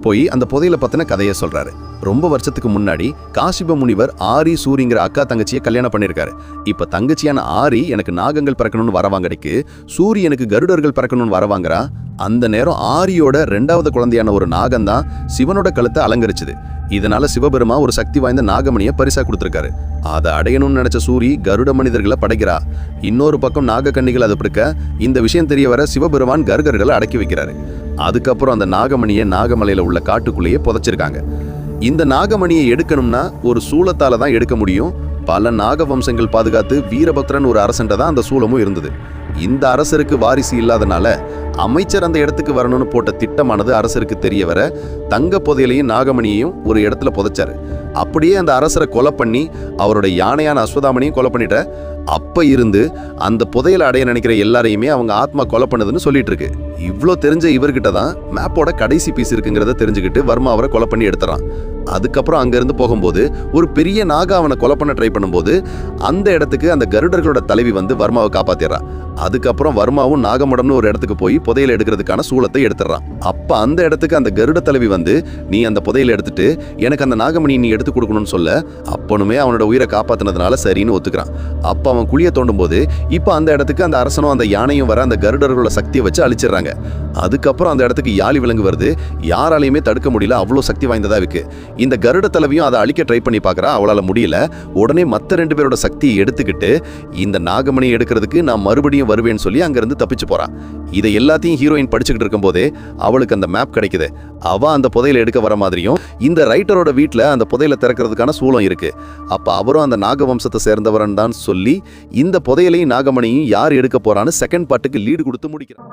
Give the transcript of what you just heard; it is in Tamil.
போய் அந்த புதையல பத்தின கதையை சொல்றாரு. ரொம்ப வருஷத்துக்கு முன்னாடி காசிப முனிவர் ஆரி சூரிங்கிற அக்கா தங்கச்சியை கல்யாணம் பண்ணிருக்காரு. இப்ப தங்கச்சியான ஆரி எனக்கு நாகங்கள் பிறக்கணும்னு வரவாங்கடைக்கு சூரி எனக்கு கருடர்கள் பிறக்கணும்னு வரவாங்கறா. அந்த நேரம் ஆரியோட 2வது குழந்தையான ஒரு நாகம் தான் சிவனோட கழுத்தை அலங்கரிச்சுது. இதனால சிவபெருமா ஒரு சக்தி வாய்ந்த நாகமணியை பரிசா கொடுத்திருக்காரு. அதை அடையணும்னு நினைச்ச சூரி கருட மனிதர்களை படைக்கிறா. இன்னொரு பக்கம் நாகக்கண்ணிகள் அதை பிடிக்க இந்த விஷயம் தெரிய வர சிவபெருமான் கருகர்களை அடக்கி வைக்கிறாரு. அதுக்கப்புறம் அந்த நாகமணியை நாகமலையில உள்ள காட்டுக்குள்ளேயே புதைச்சிருக்காங்க. இந்த நாகமணியை எடுக்கணும்னா ஒரு சூலத்தால தான் எடுக்க முடியும். பல நாக வம்சங்கள் பாதுகாத்து வீரபத்ரன் ஒரு அரசன்ட்ட தான் அந்த சூலமும் இருந்தது. இந்த அரசருக்கு வாரிசு இல்லாதனால அமைச்சர் அந்த இடத்துக்கு வரணும்னு போட்ட திட்டமானது அரசருக்கு தெரிய வர தங்க புதையலையும் நாகமணியையும் ஒரு இடத்துல புதைச்சாரு. அப்படியே அந்த அரசரை கொலை பண்ணி அவரோட யானையான அஸ்வதாமனையும் கொலை பண்ணிட்ட. அப்ப இருந்து அந்த புதையலை அடைய நினைக்கிற எல்லாரையுமே அவங்க ஆத்மா கொலை பண்ணதுன்னு சொல்லிட்டு இருக்கு. இவ்வளோ தெரிஞ்ச இவர்கிட்ட தான் மேப்போட கடைசி பீஸ் இருக்குங்கிறத தெரிஞ்சுக்கிட்டு வர்மா அவரை கொலை பண்ணி எடுத்துறான். அதுக்கப்புறம் அங்கிருந்து போகும்போது ஒரு பெரிய நாகா அவனை கொலை பண்ண ட்ரை பண்ணும்போது அந்த இடத்துக்கு அந்த கருடர்களோட தலைவி வந்து வர்மாவை காப்பாத்திடுறான். அதுக்கப்புறம் வர்மாவும் நாகமடம்னு ஒரு இடத்துக்கு போய் புதையலை எடுக்கிறதுக்கான சூலத்தை எடுத்துடுறான். அப்ப அந்த இடத்துக்கு அந்த கருட தலைவி வந்து நீ அந்த புதையலை எடுத்துட்டு எனக்கு அந்த நாகமணி நீ எடுத்து கொடுக்கணும்னு சொல்ல அப்பனுமே அவனோட உயிரை காப்பாத்தினதுனால சரின்னு ஒத்துக்கிறான். அப்ப அவன் குழியை தோண்டும் போது இப்ப அந்த இடத்துக்கு அந்த அரசனும் அந்த யானையும் வர அந்த கருடர்களோட சக்தியை வச்சு அழிச்சிடுறாங்க. அதுக்கப்புறம் அந்த இடத்துக்கு யாழி விலங்கு வருது. யாராலையுமே தடுக்க முடியல, அவ்வளோ சக்தி வாய்ந்ததா இருக்கு. இந்த கருட தலைவியும் அதை அழிக்க ட்ரை பண்ணி பார்க்கறா. அவளால முடியல. உடனே மற்ற 2 பேரோட சக்தியை எடுத்துக்கிட்டு இந்த நாகமணி எடுக்கிறதுக்கு நான் மறுபடியும் வருவேன்னு சொல்லி அங்கிருந்து தப்பிச்சு போறான். இதை எல்லாத்தையும் ஹீரோயின் படிச்சுக்கிட்டு இருக்கும் போதே அவளுக்கு அந்த மேப் கிடைக்குது. அவ அந்த புதையலை எடுக்க வர மாதிரியும் இந்த ரைட்டரோட வீட்டுல அந்த புதையலை திறக்கிறதுக்கான சூலம் இருக்கு. அப்ப அவரும் அந்த நாகவம்சத்தை சேர்ந்தவரன் தான் சொல்லி இந்த புதையலையும் நாகமணியும் யார் எடுக்க போறான்னு செகண்ட் பார்ட்டுக்கு லீடு கொடுத்து முடிக்கிறான்.